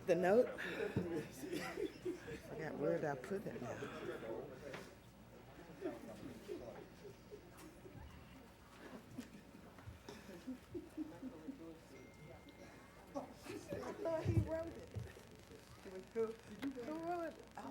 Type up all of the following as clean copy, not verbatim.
The note? I forgot where did I put it now? I thought he wrote it. Who wrote it? Oh.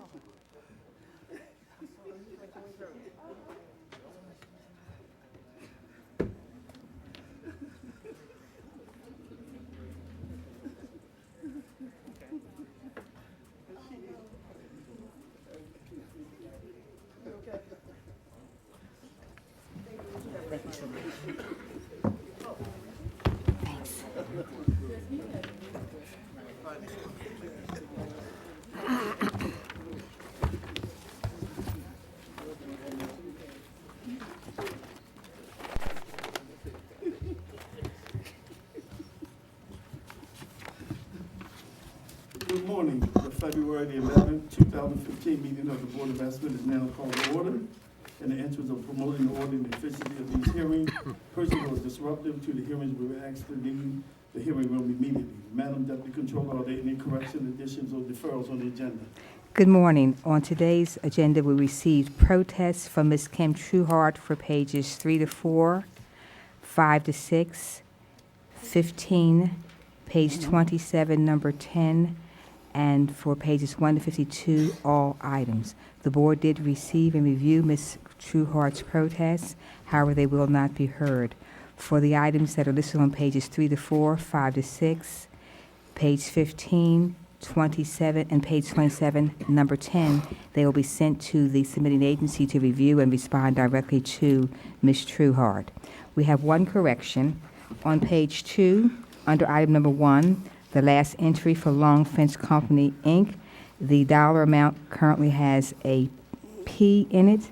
Good morning. The February the 11th, 2015 meeting of the Board of Adjustment is now called to order. In the interest of promoting the order and efficiency of these hearings, persons who are disruptive to the hearings will be asked to leave the hearing room immediately. Madam Deputy Controller, are there any corrections, additions, or deferrals on the agenda? Good morning. On today's agenda, we received protests from Ms. Kim Trueheart for pages 3 to 4, 5 to 6, 15, page 27, number 10, and for pages 1 to 52, all items. The board did receive and review Ms. Trueheart's protests. However, they will not be heard. For the items that are listed on pages 3 to 4, 5 to 6, page 15, 27, and page 27, number 10, they will be sent to the submitting agency to review and respond directly to Ms. Trueheart. We have one correction. On page 2, under item number 1, the last entry for Long Fence Company, Inc., the dollar amount currently has a P in it.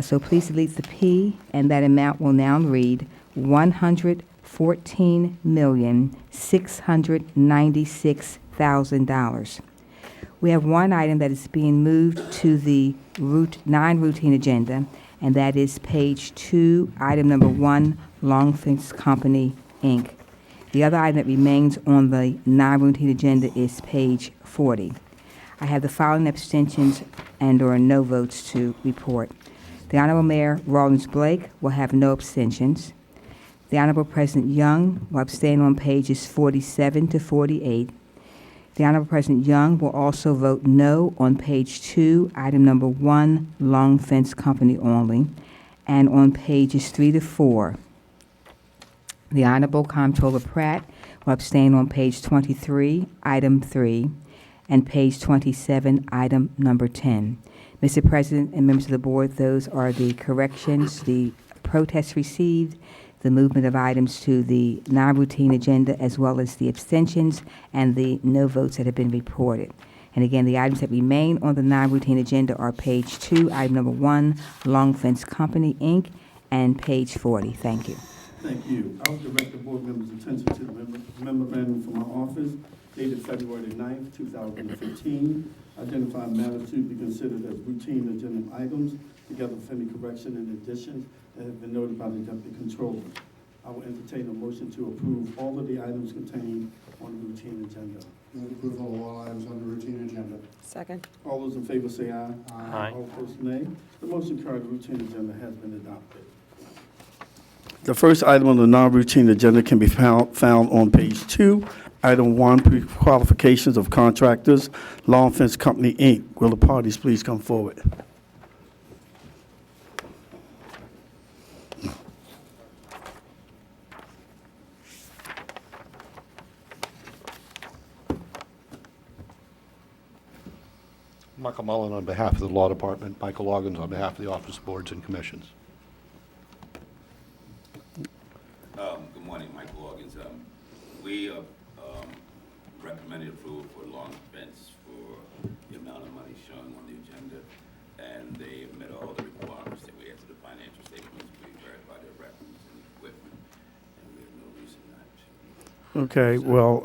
So please delete the P, and that amount will now read $114,696,000. We have one item that is being moved to the non-routine agenda, and that is page 2, item number 1, Long Fence Company, Inc. The other item that remains on the non-routine agenda is page 40. I have the following abstentions and/or no votes to report. The Honorable Mayor Rawlins Blake will have no abstentions. The Honorable President Young will abstain on pages 47 to 48. The Honorable President Young will also vote no on page 2, item number 1, Long Fence Company only, and on pages 3 to 4. The Honorable Comptroller Pratt will abstain on page 23, item 3, and page 27, item number 10. Mr. President and members of the board, those are the corrections, the protests received, the movement of items to the non-routine agenda, as well as the abstentions and the no votes that have been reported. And again, the items that remain on the non-routine agenda are page 2, item number 1, Long Fence Company, Inc., and page 40. Thank you. Thank you. I will direct the board members' attention to the memorandum from my office dated February 9th, 2015, identifying matters to be considered as routine agenda items, together with any correction and additions that have been noted by the Deputy Controller. I will entertain a motion to approve all of the items contained on the routine agenda. Move approval of all items on the routine agenda. Second. All those in favor say aye. Aye. All opposed, nay. The motion carried. The routine agenda has been adopted. The first item on the non-routine agenda can be found on page 2, item 1, pre-qualifications of contractors, Long Fence Company, Inc. Will the parties please come forward? Michael Mullen on behalf of the Law Department, Michael Loggins on behalf of the Office of Boards and Commissions. Good morning, Michael Loggins. We recommended approval for Long Fence for the amount of money shown on the agenda, and they met all the requirements that we had to the financial statements. We verified their records and equipment, and we had no reason not to. Okay, well,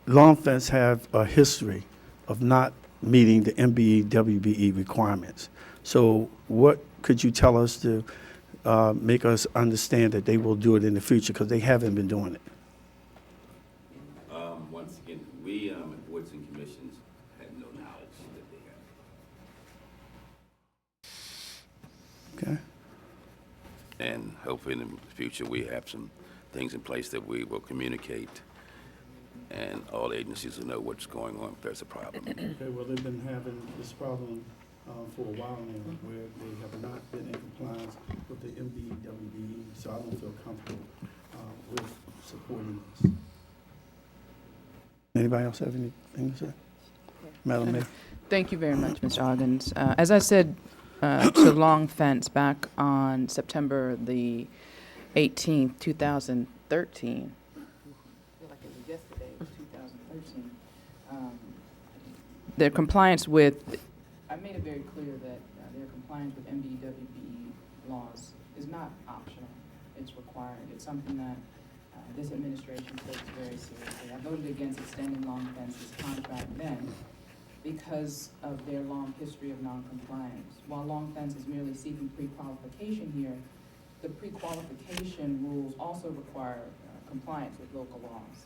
Long Fence have a history of not meeting the MBE, WBE requirements. So what could you tell us to make us understand that they will do it in the future, because they haven't been doing it? Once again, we Okay. And hopefully in the future, we have some things in place that we will communicate, and all agencies will know what's going on if there's a problem. Okay, well, they've been having this problem for a while now, where they have not been in compliance with the MBWBE, so I don't feel comfortable with supporting this. Anybody else have anything to say? Madam Mayor? Thank you very much, Mr. Oggins. As I said to Long Fence back on September the 18th, 2013, I feel like it was yesterday, it was 2013, their compliance with, I made it very clear that their compliance with MBWBE laws is not optional. It's required. It's something that this administration takes very seriously. I voted against extending Long Fence's contract then because of their long history of noncompliance. While Long Fence is merely seeking pre-qualification here, the pre-qualification rules also require compliance with local laws.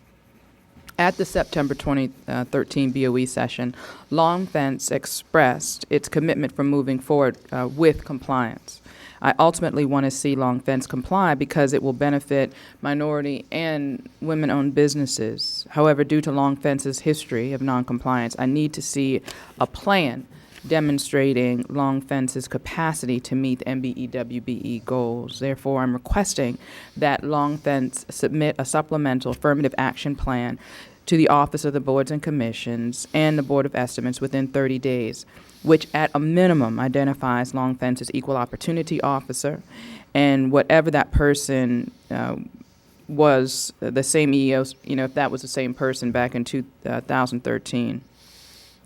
At the September 2013 BOE session, Long Fence expressed its commitment for moving forward with compliance. I ultimately want to see Long Fence comply because it will benefit minority and women-owned businesses. However, due to Long Fence's history of noncompliance, I need to see a plan demonstrating Long Fence's capacity to meet MBEWBE goals. Therefore, I'm requesting that Long Fence submit a supplemental affirmative action plan to the Office of the Boards and Commissions and the Board of Estimates within 30 days, which at a minimum identifies Long Fence's equal opportunity officer, and whatever that person was the same EEO, if that was the same person back in 2013.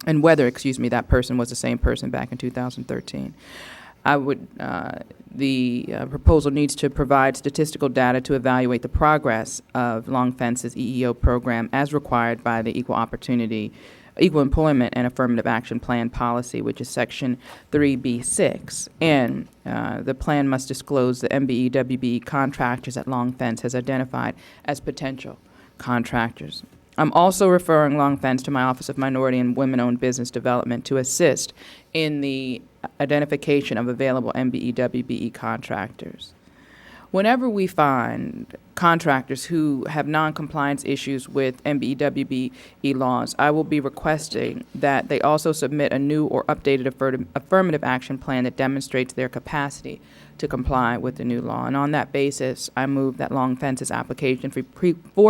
And whether, that person was the same person back in 2013. The proposal needs to provide statistical data to evaluate the progress of Long Fence's EEO program as required by the Equal Employment and Affirmative Action Plan policy, which is Section 3B6. And the plan must disclose the MBEWBE contractors that Long Fence has identified as potential contractors. I'm also referring Long Fence to my Office of Minority and Women-Owned Business Development to assist in the identification of available MBEWBE contractors. Whenever we find contractors who have non-compliance issues with MBEWBE laws, I will be requesting that they also submit a new or updated affirmative action plan that demonstrates their capacity to comply with the new law. And on that basis, I move that Long Fence's application for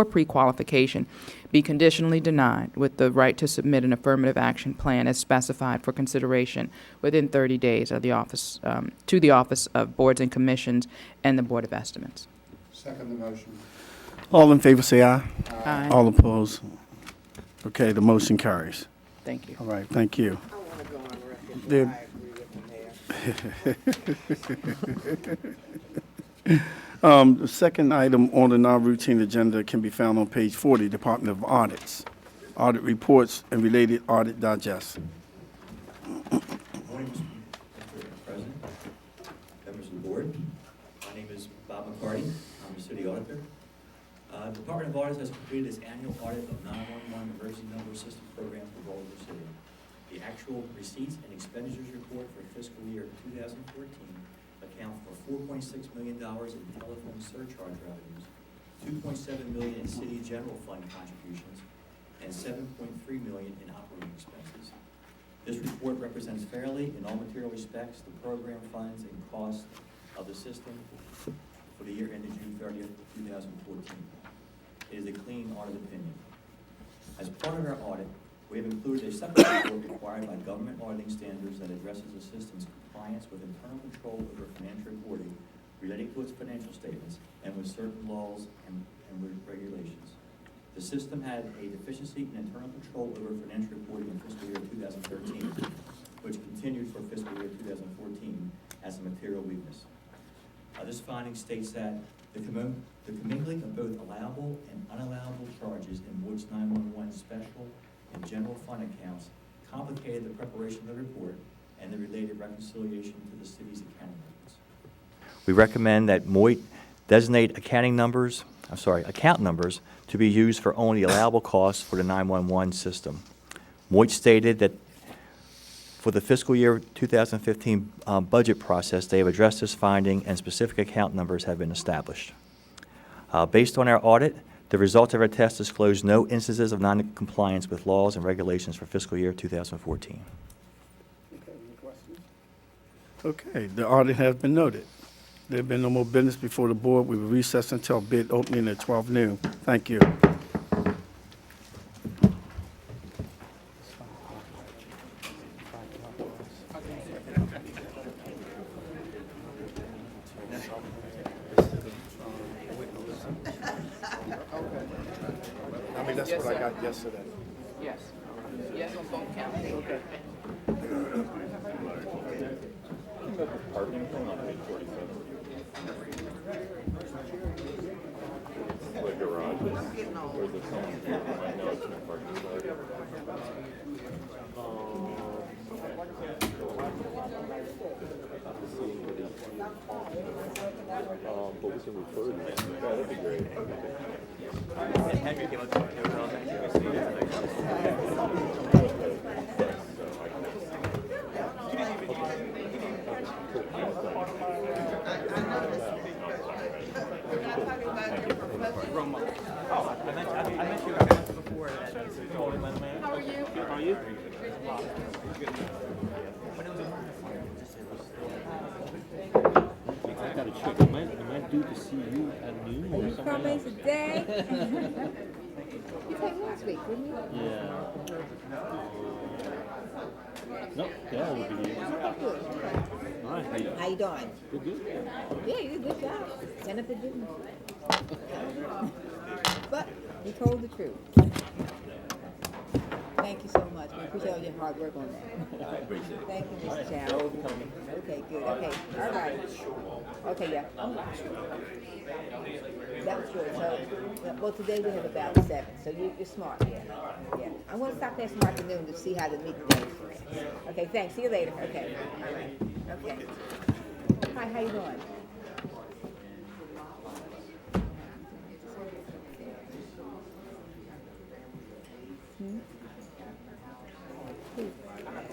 pre-qualification be conditionally denied with the right to submit an affirmative action plan as specified for consideration within 30 days of the office, to the Office of Boards and Commissions and the Board of Estimates. Second the motion. All in favor, say aye. Aye. All opposed? Okay, the motion carries. Thank you. All right, thank you. I want to go on record There- that I agree with the mayor. The second item on the non-routine agenda can be found on page 40, Department of Audits. Audit reports and related audit digest. Good morning, Mr. President, members of the board. My name is Bob McCarty. I'm the city auditor. The Department of Audits has completed its annual audit of 911 emergency number system program for Baltimore City. The actual receipts and expenditures report for fiscal year 2014 account for $4.6 million in telephone surcharge revenues, $2.7 million in city general fund contributions, and $7.3 million in operating expenses. This report represents fairly, in all material respects, the program funds and costs of the system for the year ended June 30th, 2014. It is a clean audit opinion. As part of our audit, we have included a separate report required by government auditing standards that addresses the system's compliance with internal control over financial reporting relating to its financial statements and with certain laws and regulations. The system had a deficiency in internal control over financial reporting in fiscal year 2013, which continued for fiscal year 2014 as a material weakness. This finding states that the commingling of both allowable and unallowable charges in Woods 911 special and general fund accounts complicated the preparation of the report and the related reconciliation to the city's accounting records. We recommend that MOIT designate account numbers to be used for only allowable costs for the 911 system. MOIT stated that For the fiscal year 2015 budget process, they have addressed this finding and specific account numbers have been established. Based on our audit, the results of our test disclosed no instances of non-compliance with laws and regulations for fiscal year 2014. Okay, any questions? Okay, the audit has been noted. There have been no more business before the board. We will recess until bid opening at 12 noon. Thank you. I mean, that's what I got yesterday. Yes. Yes on both counts. Okay. I gotta check. Am I due to see you at noon or something Coming else? today? You came last week, didn't you? Yeah. No, yeah, we'll be here. Oh, good. All right, how you doing? How you doing? Good, good. Yeah, you did a good job. Stand up and didn't. But you told the truth. Thank you so much. We appreciate all your hard work on that. I appreciate it. Thank you, Mr. Chow. Okay, good. Okay, all right. Okay, yeah. That was good. So, well, today we have about 7. So you're smart, yeah. Yeah. I'm going to stop there tomorrow afternoon to see how the meeting goes. Okay, thanks. See you later. Okay. All right. Okay. Hi, how you doing?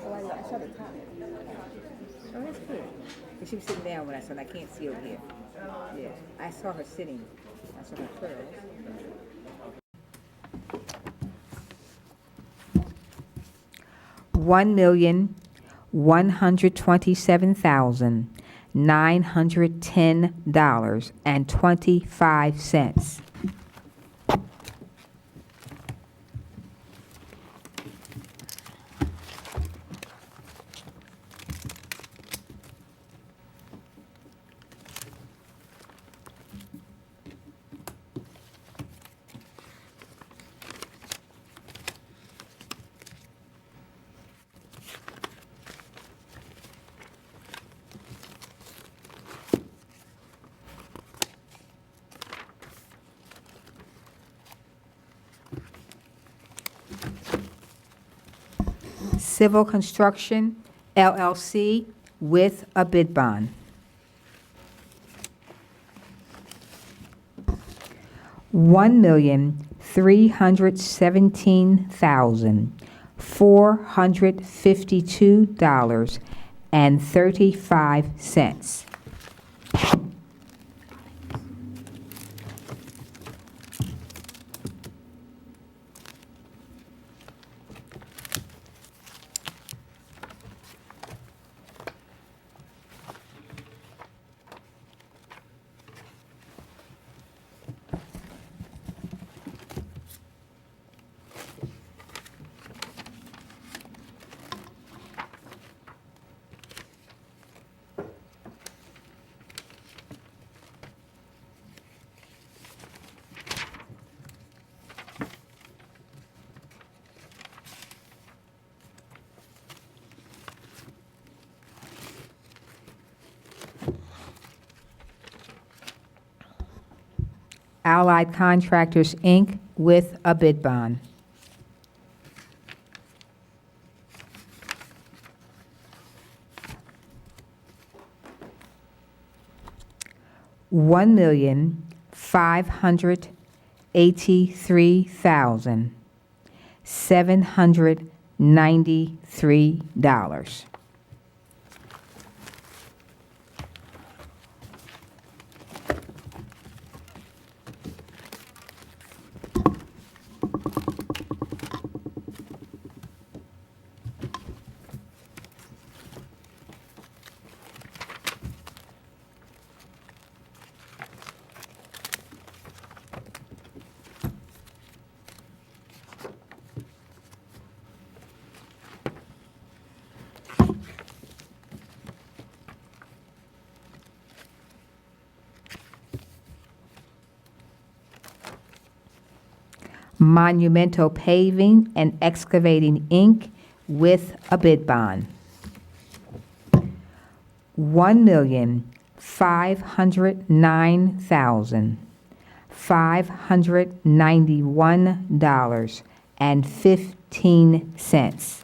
Oh, I saw the top. Oh, that's good. But she was sitting down when I saw her. I can't see over here. Yeah, I saw her sitting. I saw her curls. $1,127,910.25. Civil Construction, LLC, with a bid bond. $1,317,452.35. Allied Contractors, Inc., with a bid bond. $1,583,700 $1,293. Monumental Paving and Excavating, Inc., with a bid bond. $1,509,591.15.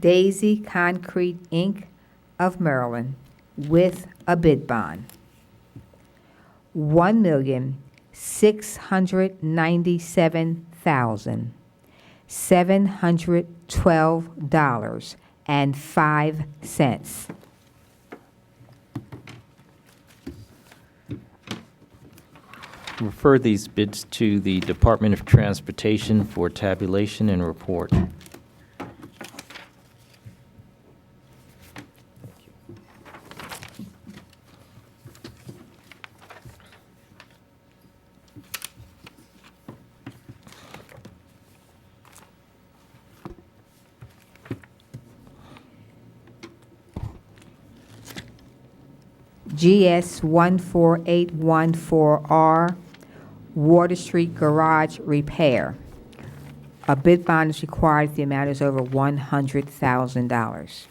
Daisy Concrete, Inc. of Maryland, with a bid bond. $1,697,712.05. Refer these bids to the Department of Transportation for tabulation and report. GS 14814R, Water Street Garage Repair. A bid bond is required if the amount is over $100,000.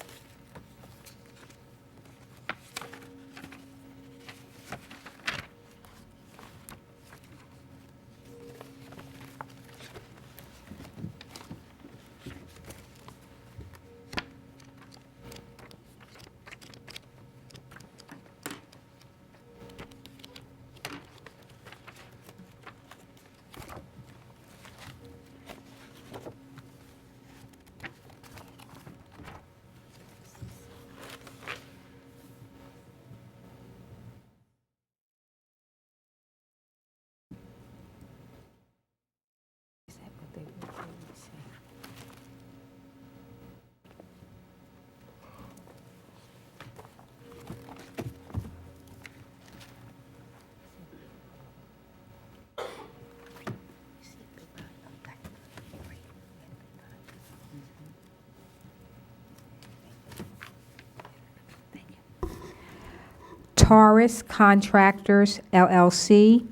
Taurus Contractors, LLC,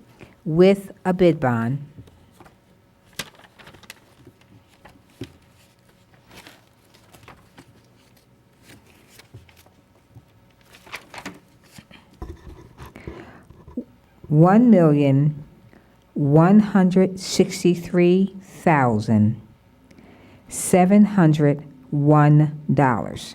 with a bid bond. $1,163,701.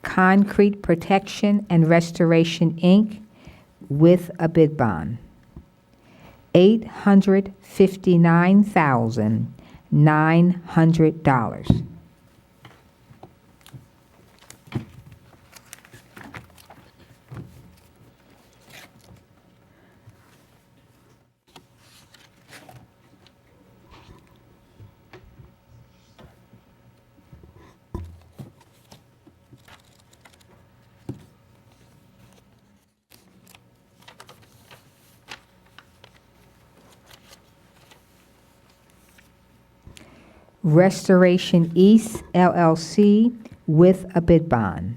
Concrete Protection and Restoration, Inc., with a bid bond. $859,900. Restoration East, LLC, with a bid bond.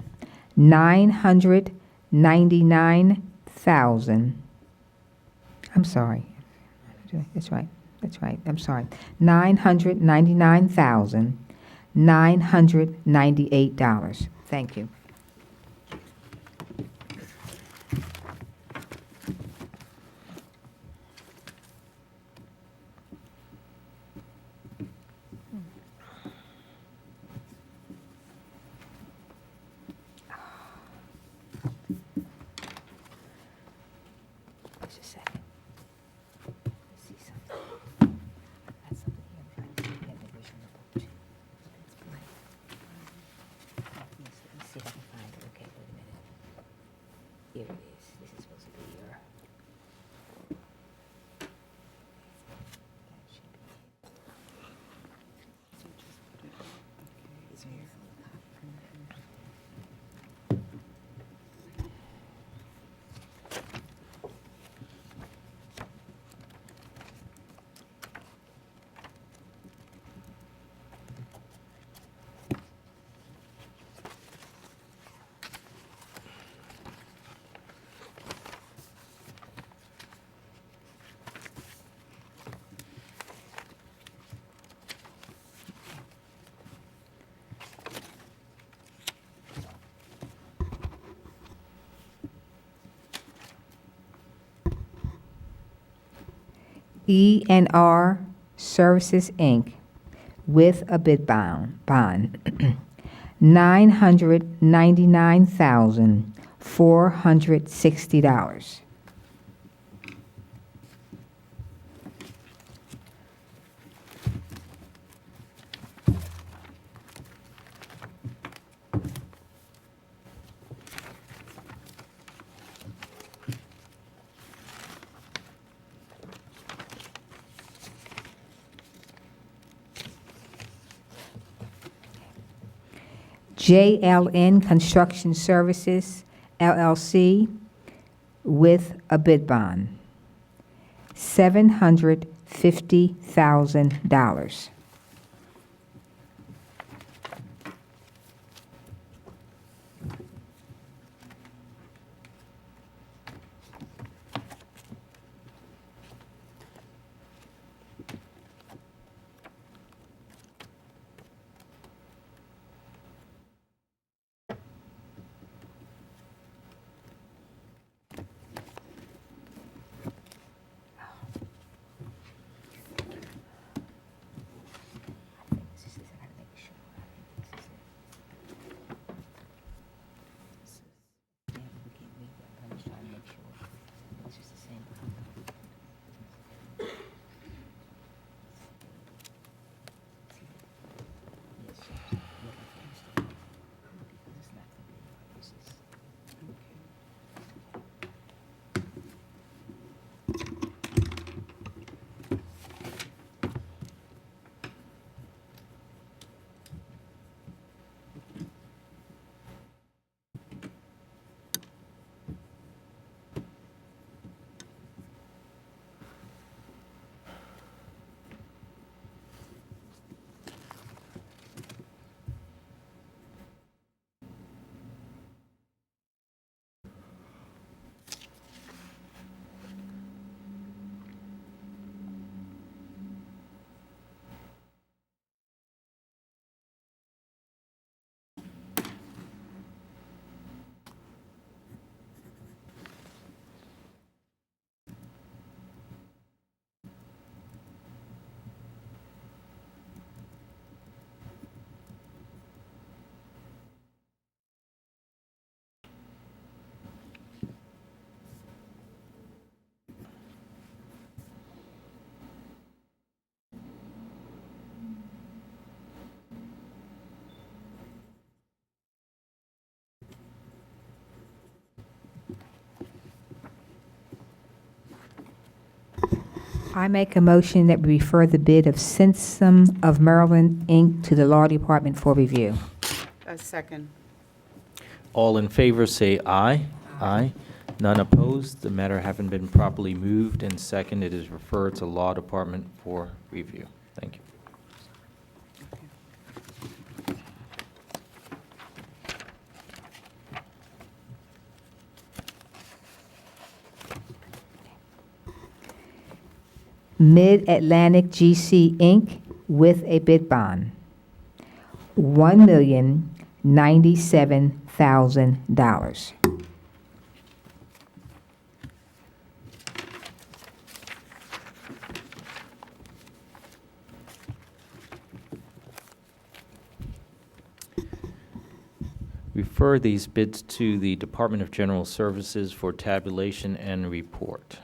$999,000. I'm sorry. That's right. I'm sorry. $999,998. Thank you. Just a second. Let's see something. That's something here. I'm trying to see the original book. It's blank. Yes, let me see if I can find it. Okay, wait a minute. Here it is. This is supposed to be your. That should be it. It's here. E&R Services, Inc., with a bid bond, $999,460. JLN Construction Services, LLC, with a bid bond, $750,000. I make a motion that we refer the bid of Simpson of Maryland, Inc. to the Law Department for review. A second. All in favor, say aye. Aye. None opposed. The matter having been properly moved and seconded, it is referred to Law Department for review. Thank you. Mid-Atlantic GC Inc. with a bid bond, $1,097,000. Refer these bids to the Department of General Services for tabulation and report.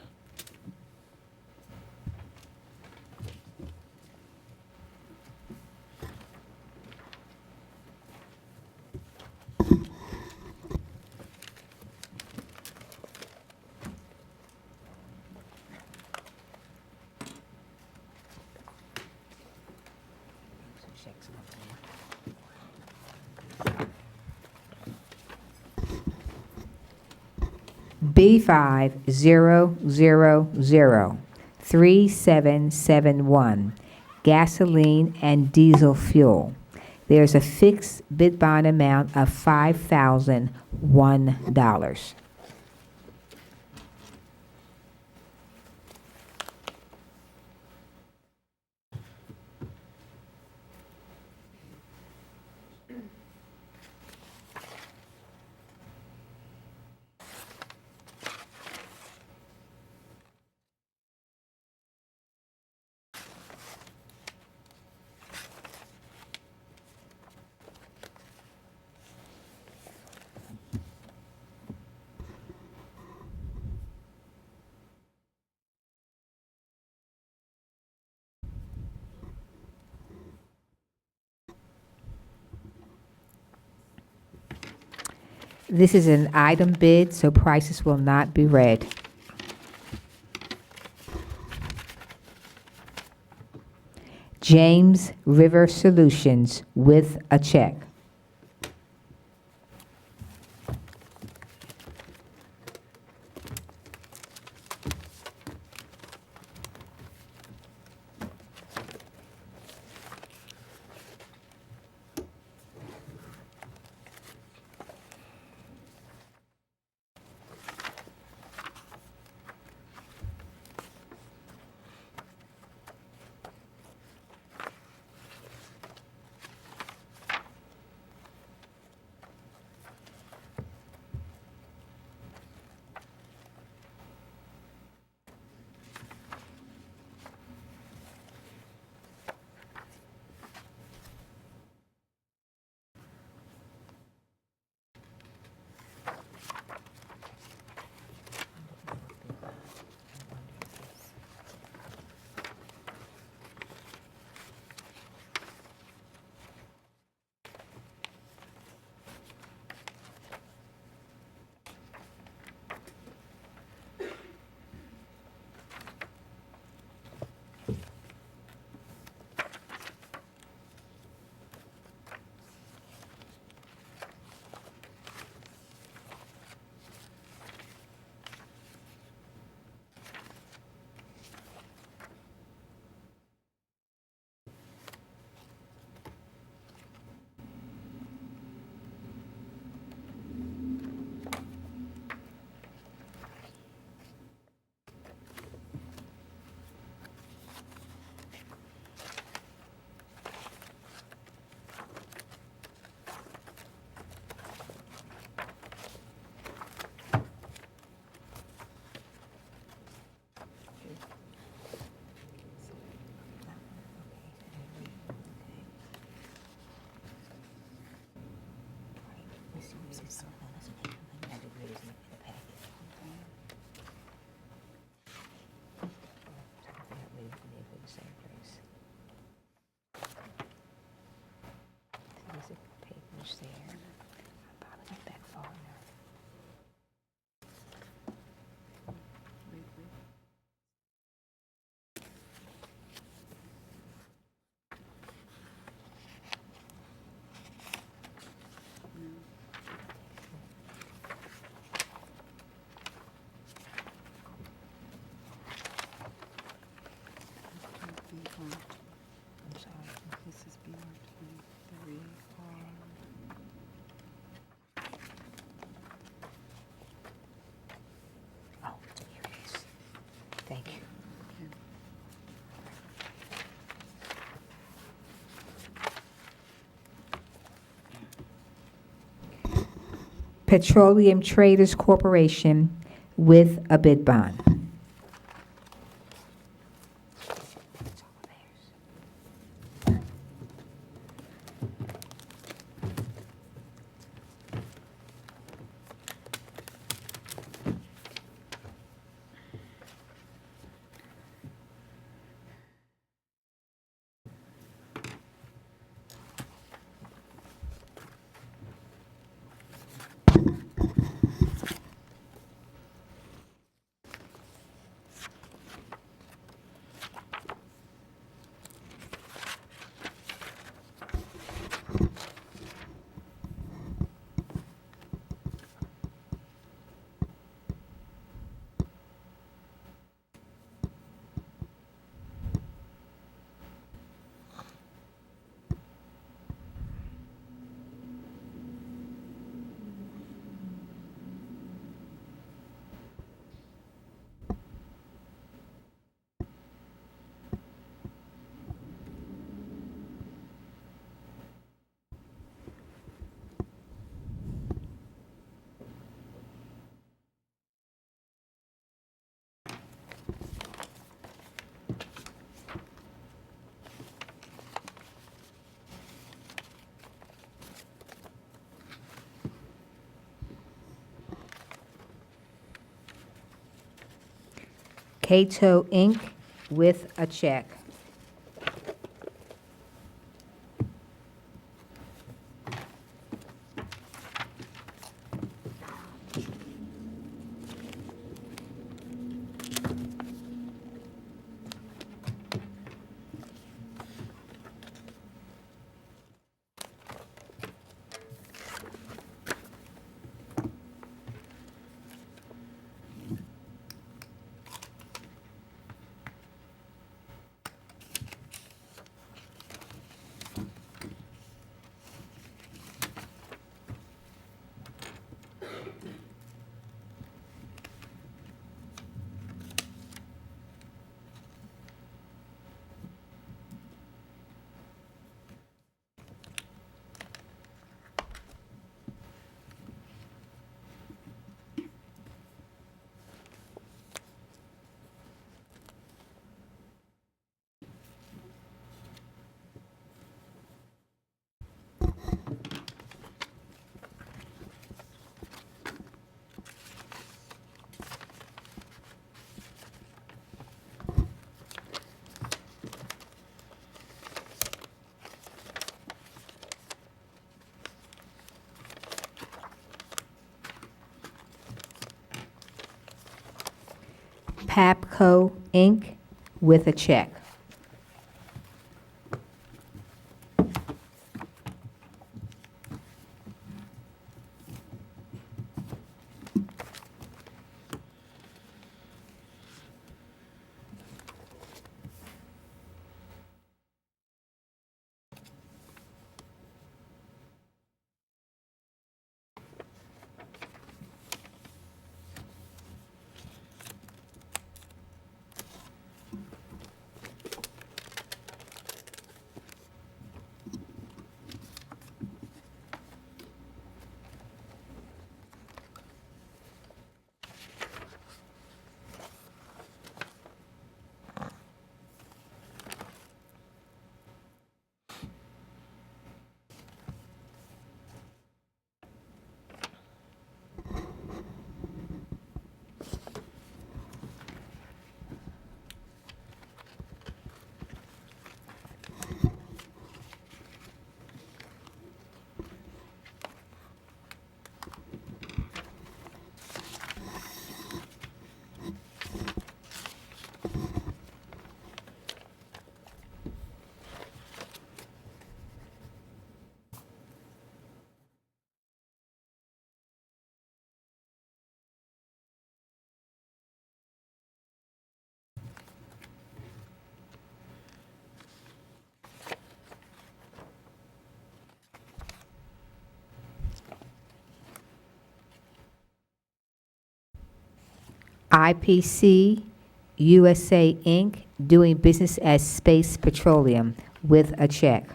B50003771, gasoline and diesel fuel. There's a fixed bid bond amount of $5,001. This is an item bid, so prices will not be read. James River Solutions with a check. Oh, here it is. Thank you. Petroleum Traders Corporation with a bid bond. Cato Inc. with a check. Papco Inc. with a check. IPC USA Inc., doing business as Space Petroleum with a check.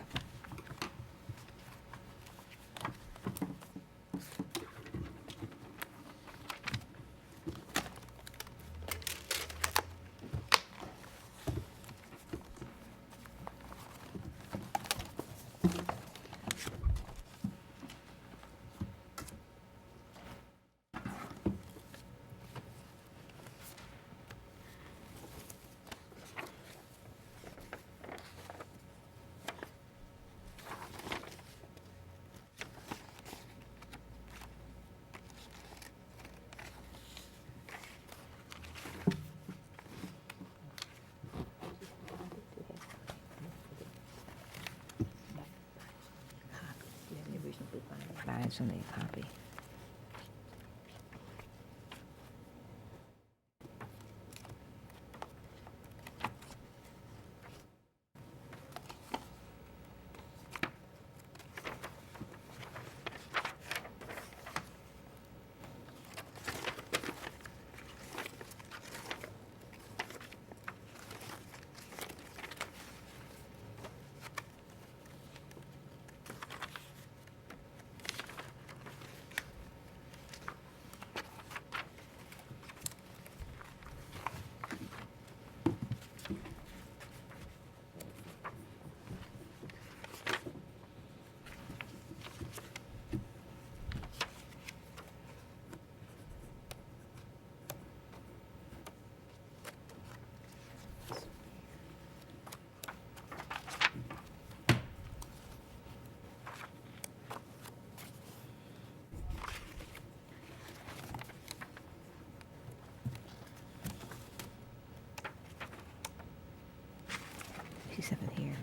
just don't need a copy. She's up in here.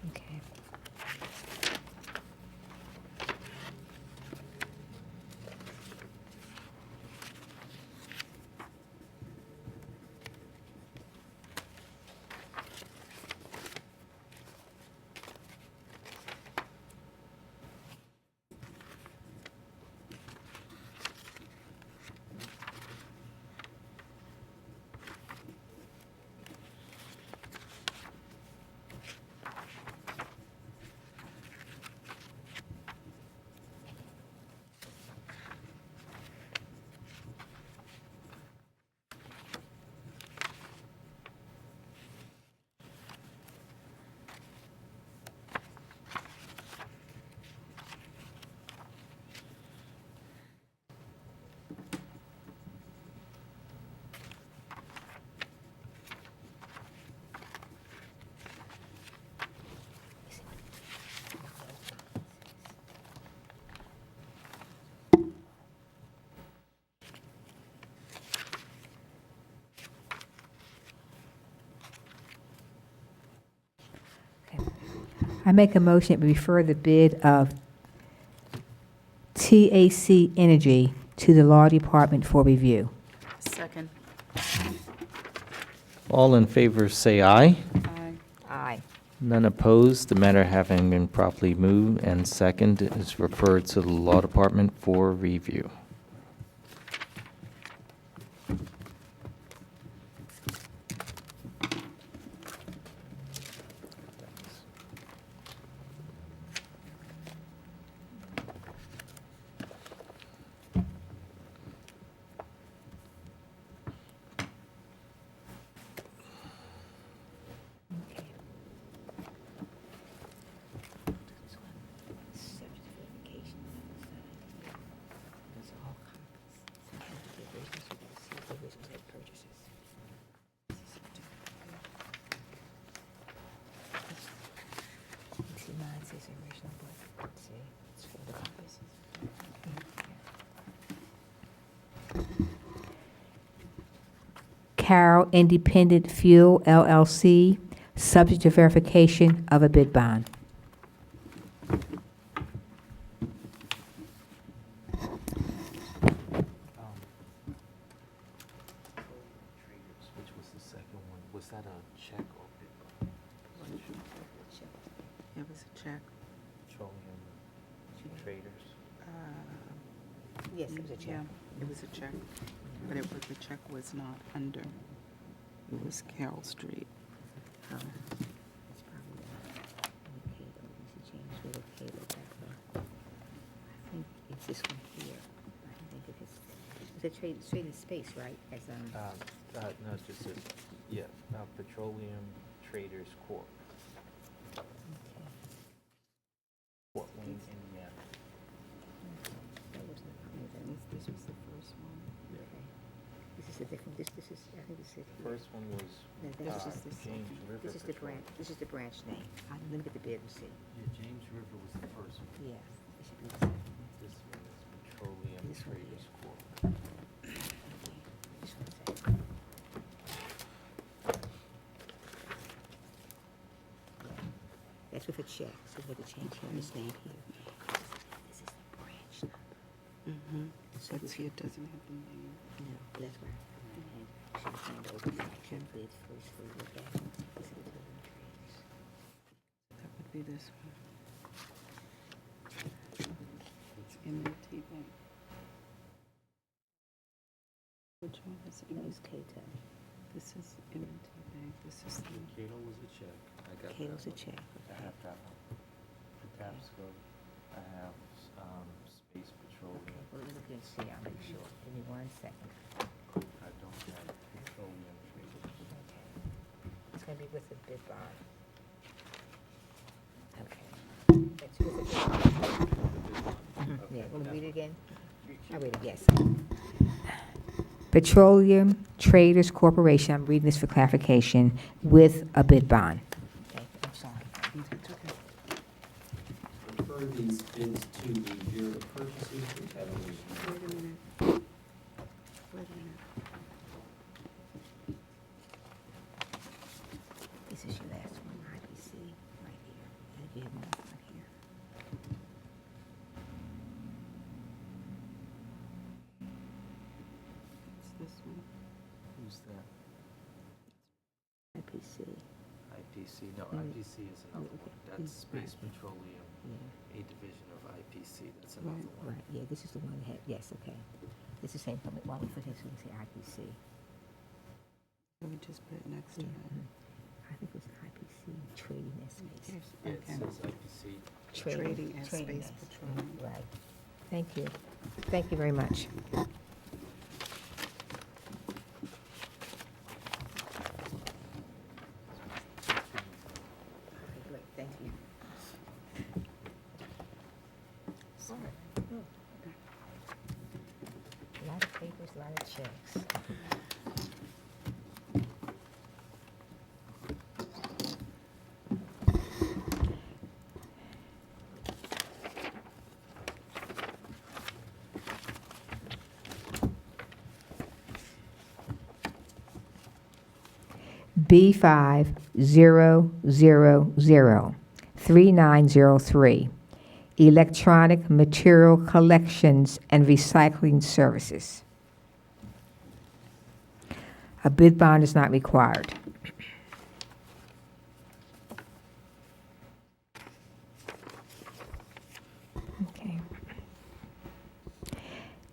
Okay. I make a motion to refer the bid of TAC Energy to the Law Department for review. Second. All in favor say aye. Aye. Aye. None opposed. The matter having been properly moved and second is referred to the Law Department for review. Carroll Independent Fuel LLC, subject to verification of a bid bond. Which was the second one? Was that a check or bid bond? It was a check. Petroleum Traders? Yes, it was a check. Yeah, it was a check, but the check was not under, it was Carroll Street. It's probably Cato. This is James River Cato back there. I think it's this one here. I think it is. It's a trading space, right? As No, it's just, Petroleum Traders Corp. Fort Wayne, Indiana. This was the first one. This is a different. This is. I think this is. First one was No, that's just the James River. This is the branch. This is the branch name. Let me get the bid and see. Yeah, James River was the first one. Yeah, it should be the second one. This one is Petroleum This one Traders here. Corp. This one's it. That's with a check, so we have to change here, this name here. This is the branch number. Mm-hmm. So it doesn't have the name. No, that's right. And she'll hand over the action bids first for you look at. This is the total trades. That would be this one. It's M&T Bank. Which one is No, it? it's Cato. This is M&T Bank. This is the, Cato was a check. I got Cato's a that check. one. I have that one. The Tapsco. I have, Space Petroleum. Okay, well, let me look and see, I'll make sure. Give me 1 second. I don't have Petroleum Traders. Okay. It's gonna be with the bid bond. Okay. That's with the bid bond. Yeah, want to read it again? I'll read it, yes. Petroleum Traders Corporation, I'm reading this for clarification, with a bid bond. Okay, I'm sorry. it's okay. Refer these bids to the Bureau of Purchases for tabulation. Wait a minute. Wait a minute. This is your last one, IBC, right here. And you have one right here. It's this one. Who's that? IPC, IPC. No, Mm. IPC is another okay. one. That's Space Petroleum, yeah, a division of IPC. That's another Right. one. right, yeah, this is the one that had, yes, okay. It's the same company, why don't we put this, we can say IPC. Let me just put it next to Yeah, it. I think it was IPC, Trading and Space. Yes, Yeah, it okay. says IPC. Trading and Trading Space as- Petroleum. Right. Thank you. Thank you very much. Okay, great, thank you. A lot of papers, a lot of checks. B50003903, Electronic Material Collections and Recycling Services. A bid bond is not required. Okay.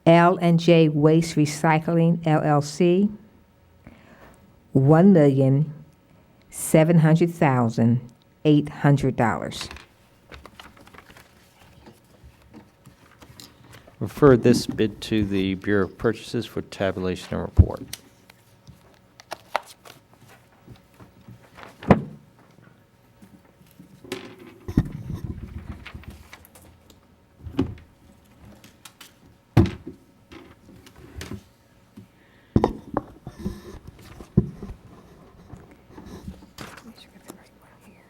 L&J Waste Recycling LLC, $1,700,800. Refer this bid to the Bureau of Purchases for tabulation and report. Make sure I got the right one here.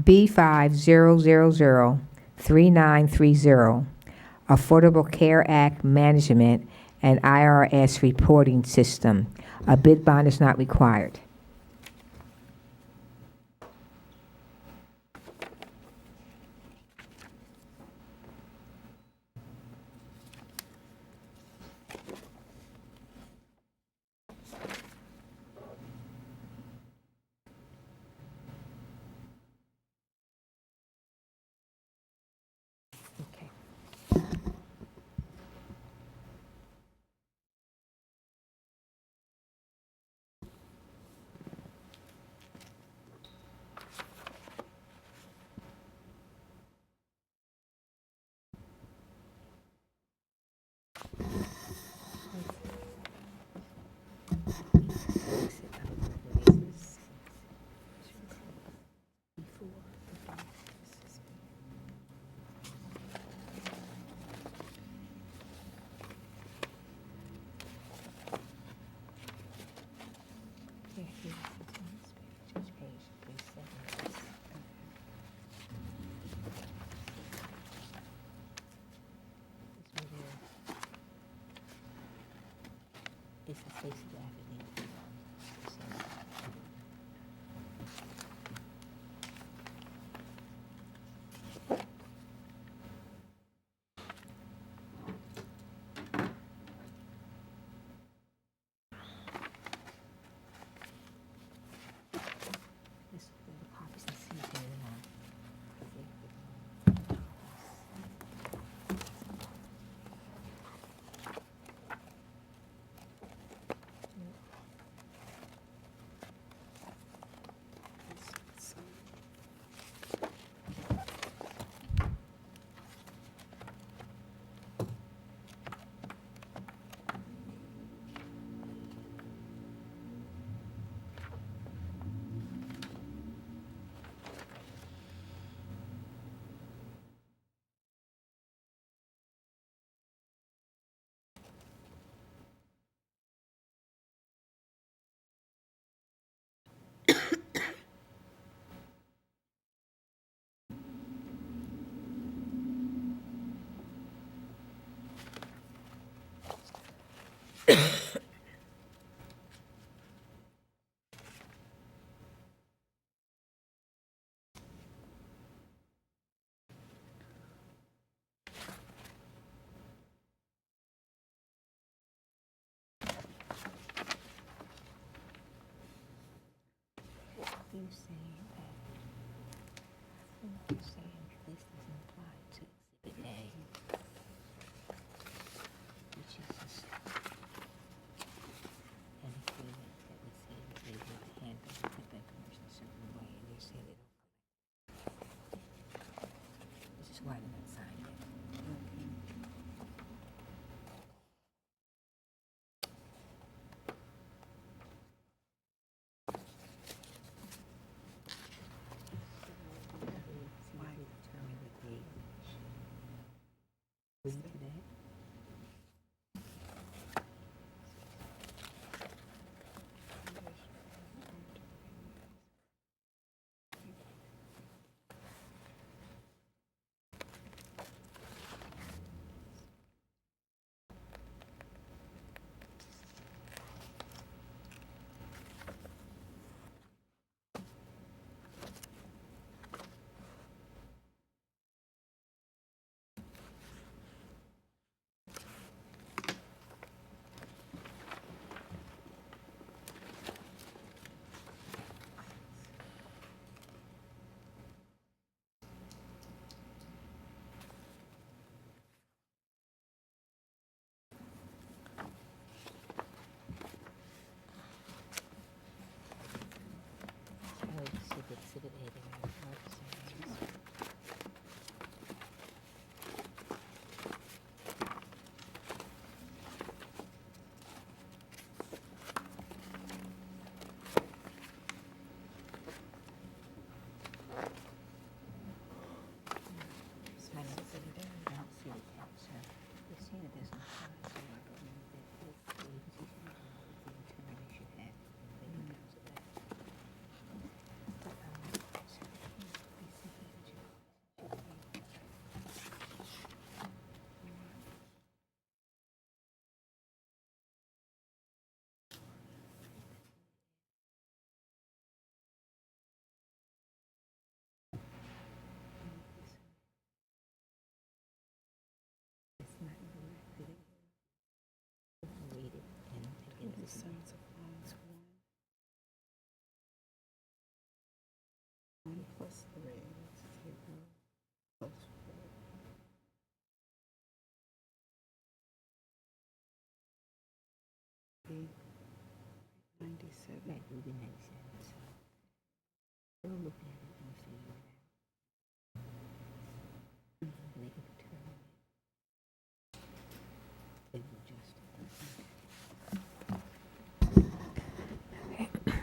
B50003930, Affordable Care Act Management and IRS Reporting System. A bid bond is not required. Okay. It's the face of the affidavit. This the copies and see if they're You're saying that, you're saying this doesn't apply to Exhibit A, which is just an agreement that would say that they would handle the tip information a certain way, and you're saying they don't. This is why they're not signed yet.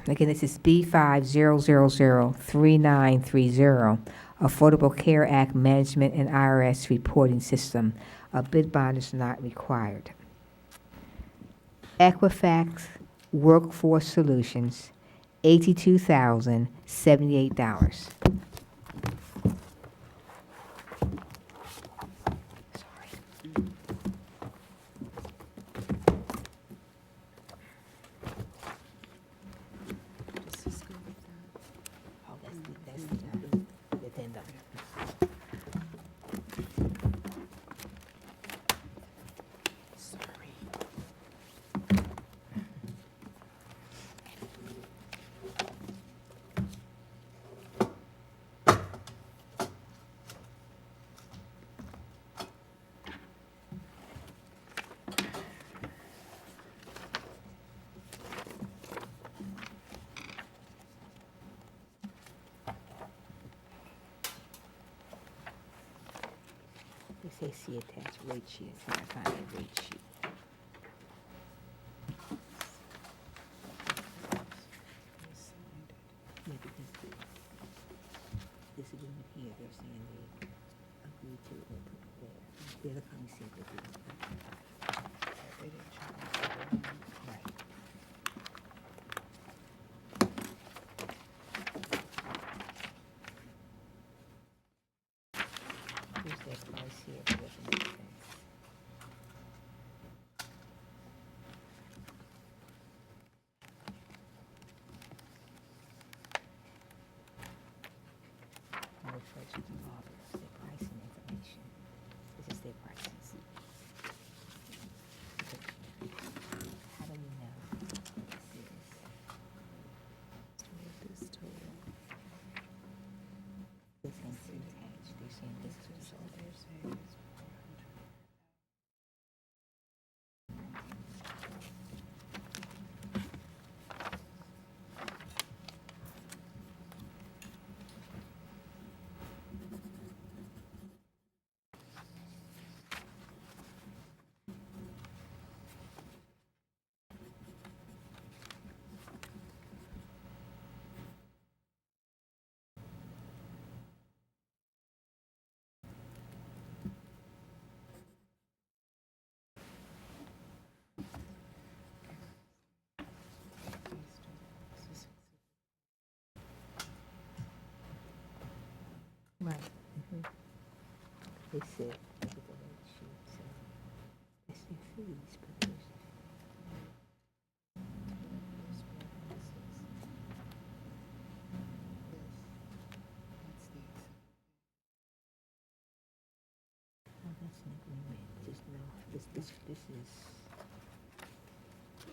Again, this is B50003930, Affordable Care Act Management and IRS Reporting System. A bid bond is not required. Equifax Workforce Solutions, $82,078. This is good with that. Oh, that's the addendum. Sorry. They say see attached rate sheet. I can't find that rate sheet. Yeah, because this agreement here, they're saying they agreed to it, they put it there. The other company said they didn't. They didn't charge me. Right. Here's their price here, if it doesn't make sense. I'll refer to the law, because their pricing information. This is their prices. How do we know this is? This total. This one's attached. They're saying this is So what they're saying it's 400. Right. They said, look at the rate sheet, so that's their fees, but there's. Oh, that's an agreement, just no, this is,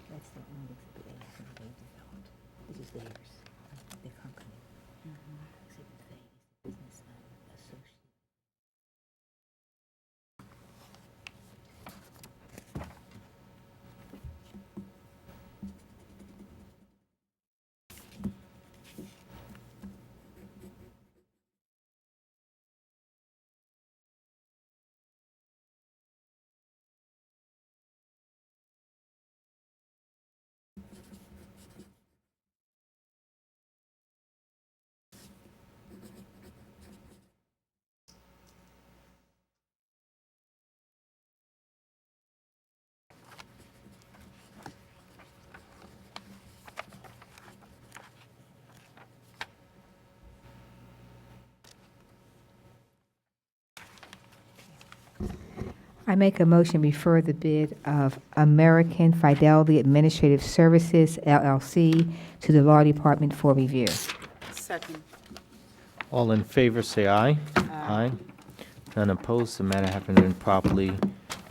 that's the only exhibit A that they developed. This is theirs, the company. Exhibit A is the business associate. I make a motion to refer the bid of American Fidelity Administrative Services, LLC, to the Law Department for review. Second. All in favor, say aye. Aye. None opposed, the matter having been properly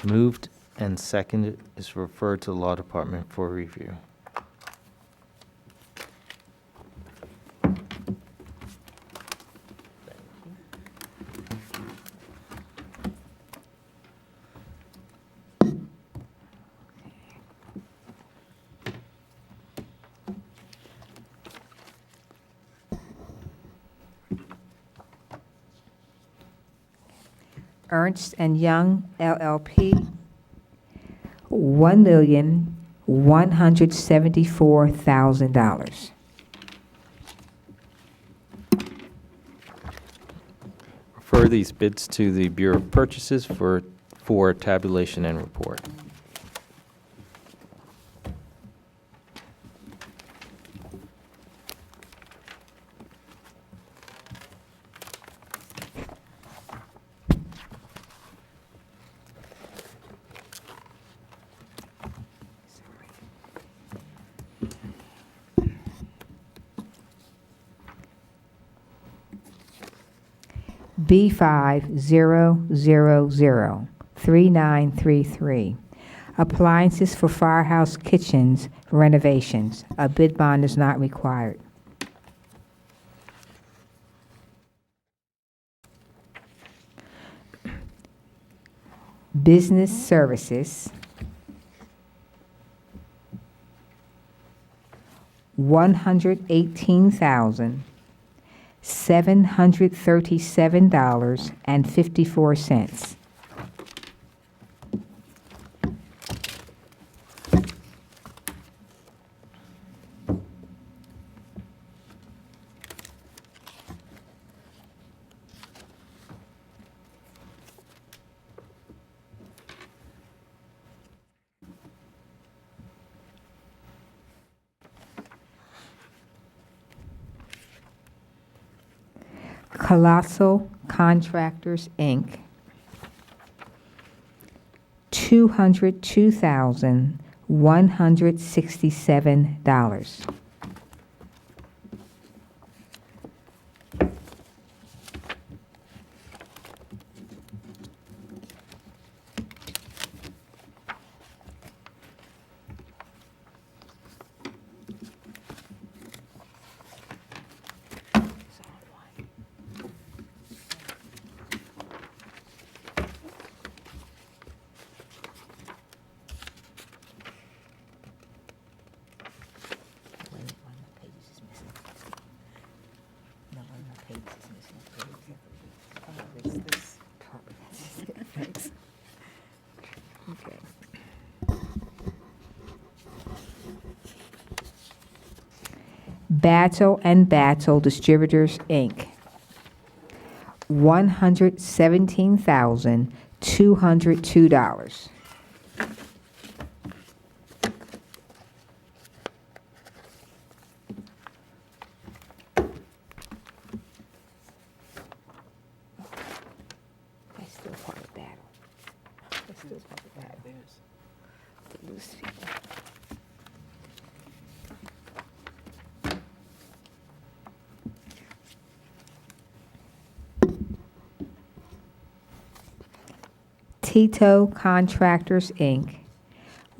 moved and seconded is referred to the Law Department for review. Ernst and Young LLP, $1,174,000. Refer these bids to the Bureau of Purchases for tabulation and report. B50003933. Appliances for firehouse kitchens renovations. A bid bond is not required. Business services, $118,737.54. Colossal Contractors, Inc., $202,167. Battle and Battle Distributors, Inc., $117,202. That's still part of Battle. That's still part of Battle. The loose people. Tito Contractors, Inc.,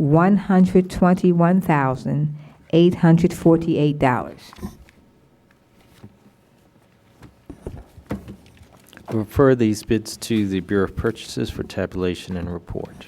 $121,848. Refer these bids to the Bureau of Purchases for tabulation and report.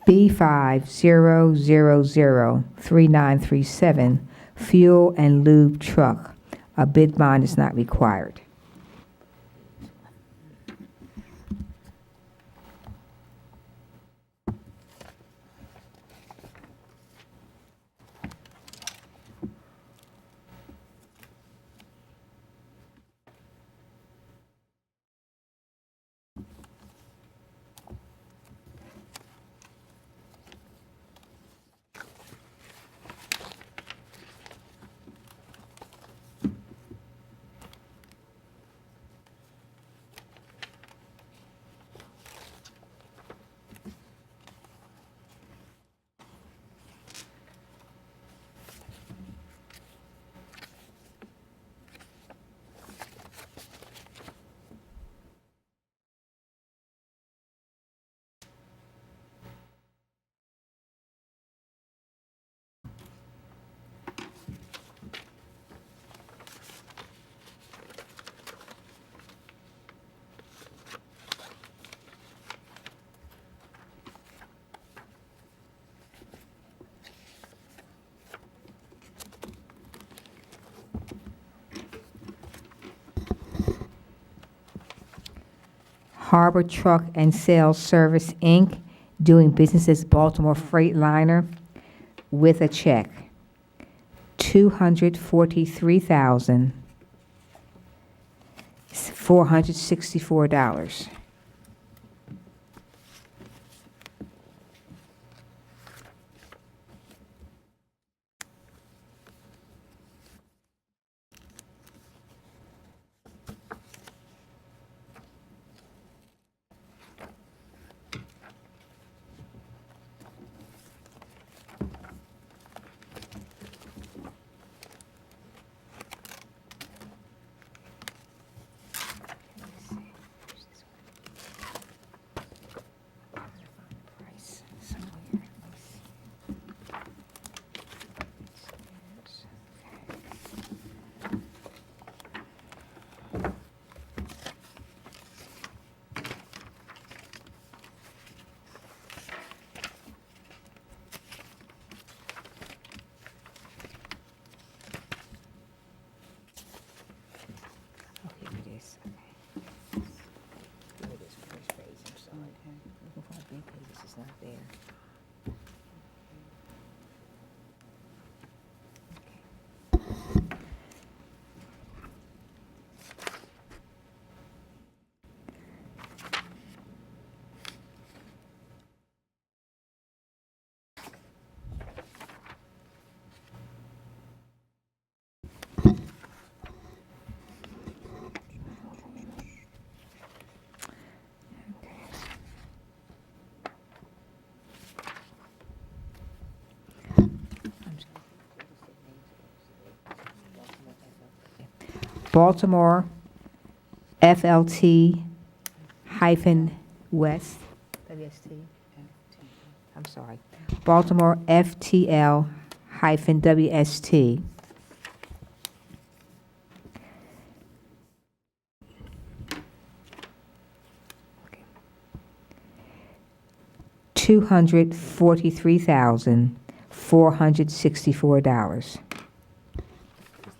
B50003937, Fuel and Lube Truck. A bid bond is not required. Harbor Truck and Sales Service, Inc., doing business as Baltimore Freightliner, with a check, $243,464. Oh, here it is. Okay. Here it is, first page, I'm sorry. Looking for a big page, it's not there. Baltimore FLT hyphen West, WST, I'm sorry, Baltimore FTL hyphen WST. $243,464. Is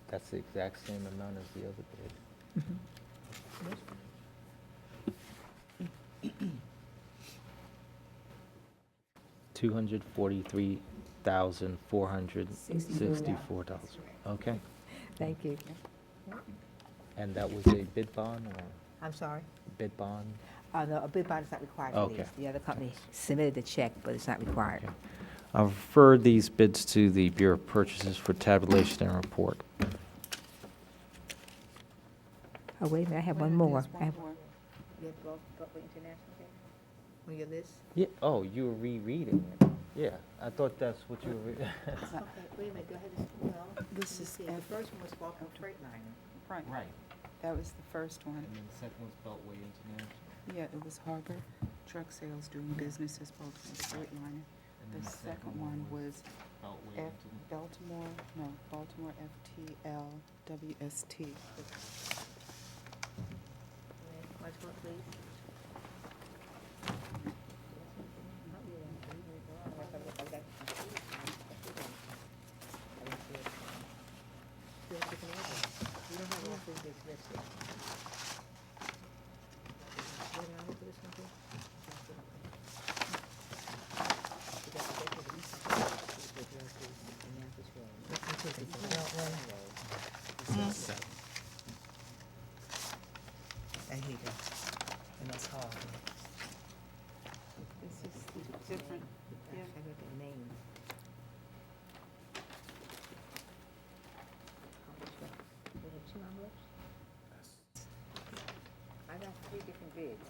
that's the exact same amount as the other bid? $243,464. Okay. Thank you. And that was a bid bond or I'm sorry? bid bond? No, a bid bond is not required for Okay. these. The other company submitted the check, but it's not required. Okay. I'll refer these bids to the Bureau of Purchases for tabulation and report. Oh, wait a minute, I have one Well, more. there's I one have- more. You have Broadway International there? On your list? Yeah, oh, you were rereading it. Yeah, I thought that's what you were, Okay, wait a minute, go ahead. This is The first one was Baltimore Freightliner. Right, right. that was the first one. And then the second one's Beltway International. Yeah, it was Harbor Truck Sales doing business as Baltimore Freightliner. And then The second one was Beltway Baltimore FTL WST. Much more, please. You don't have all three bids listed. What am I for this one, too? And here you go. And that's all. This is different, yeah. I got the name. We have two envelopes? I got three different bids.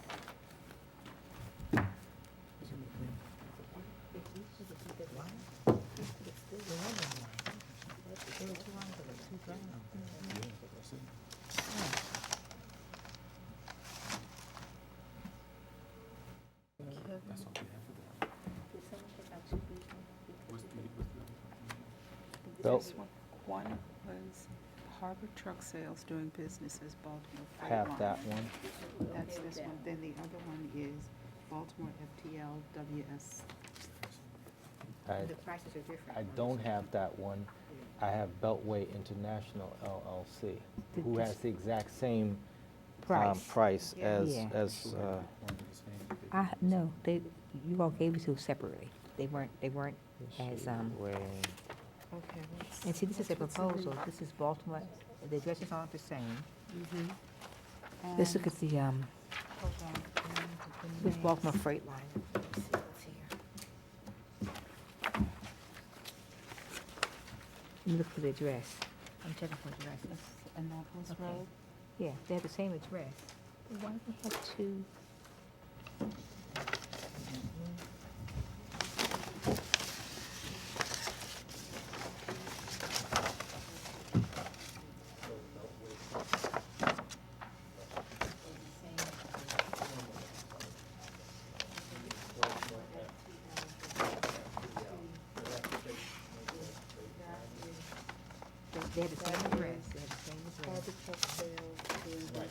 Belt- This one was Harbor Truck Sales doing business as Baltimore Freightliner. Half that one. That's this one. Then the other one is Baltimore FTL WS. I, The prices are different. I don't have that one. I have Beltway International LLC, who has the exact same price. as, Yeah. No, you all gave it to us separately. They weren't as, Okay, and see, this is a proposal. This is Baltimore, the addresses aren't the same. Let's look at the, hold on. this Baltimore Freight Line. Let's see what's here. Let me look for the address. I'm checking for addresses. Annapolis Okay. Road? Yeah, they have the same address. Why do they have two? They have the same address. They have the same address. But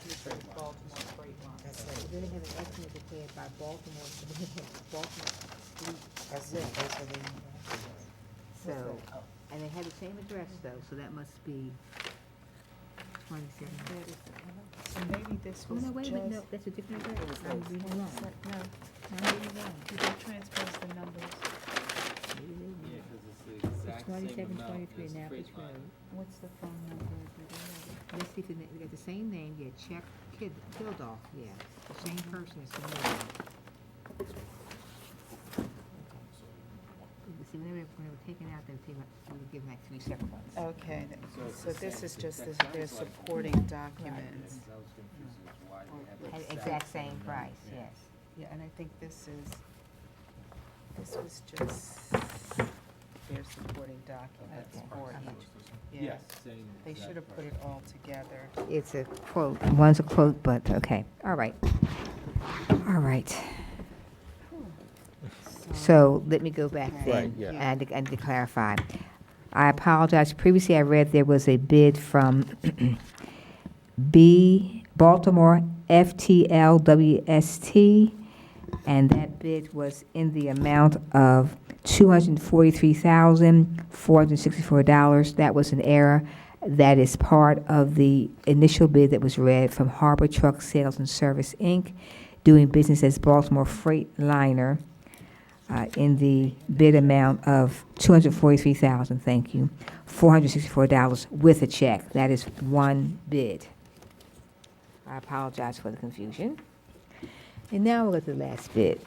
then they have an estimate prepared by Baltimore, so they have Baltimore Fleet. That's it, that's what they need. So, and they have the same address though, so that must be 27. So maybe this Oh, was no, wait a minute, no, just. that's a different address. I'm reading wrong. No, I'm reading wrong. did they transpose the numbers? Maybe they did. Yeah, because it's the exact same amount 2723 as Annapolis Freight Line. Road. What's the phone number? Do they have it? Let's see if they got the same name, yeah, Check Kildoff, yeah, the same person as the name. See, when they were taken out, they were given like 3 separate ones. Okay, it's so the this same. is just That their sounds like- supporting documents. That was confusing, is why they have Had the the exact same price, Yeah. yes. Yeah, and I think this was just their supporting documents Okay. for each. Yeah, Yes, same. they exact should have put price. it all together. It's a quote, one's a quote, but, okay, all right. All right, so let me go back Right, then, yeah. and to clarify. I apologize, previously I read there was a bid from Baltimore FTLWST, and that bid was in the amount of $243,464. That was an error. That is part of the initial bid that was read from Harbor Truck Sales and Service, Inc., doing business as Baltimore Freight Liner, in the bid amount of $243,000, thank you, $464 with a check. That is one bid. I apologize for the confusion. And now we'll go to the last bid.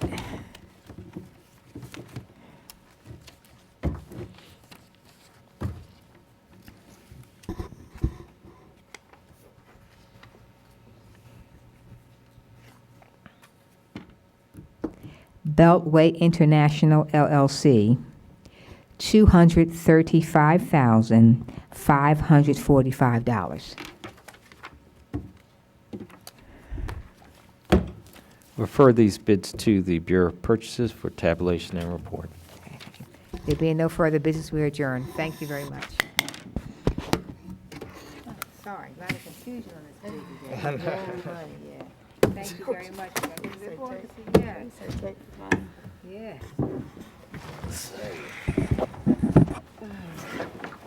Beltway International LLC, $235,545. Refer these bids to the Bureau of Purchases for tabulation and report. There being no further business, we adjourn. Thank you very much. Sorry, a lot of confusion on this bid today. Very funny, yeah. Thank you very much. Yeah.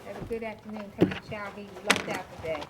Have a good afternoon. Take a shower. He lucked out today.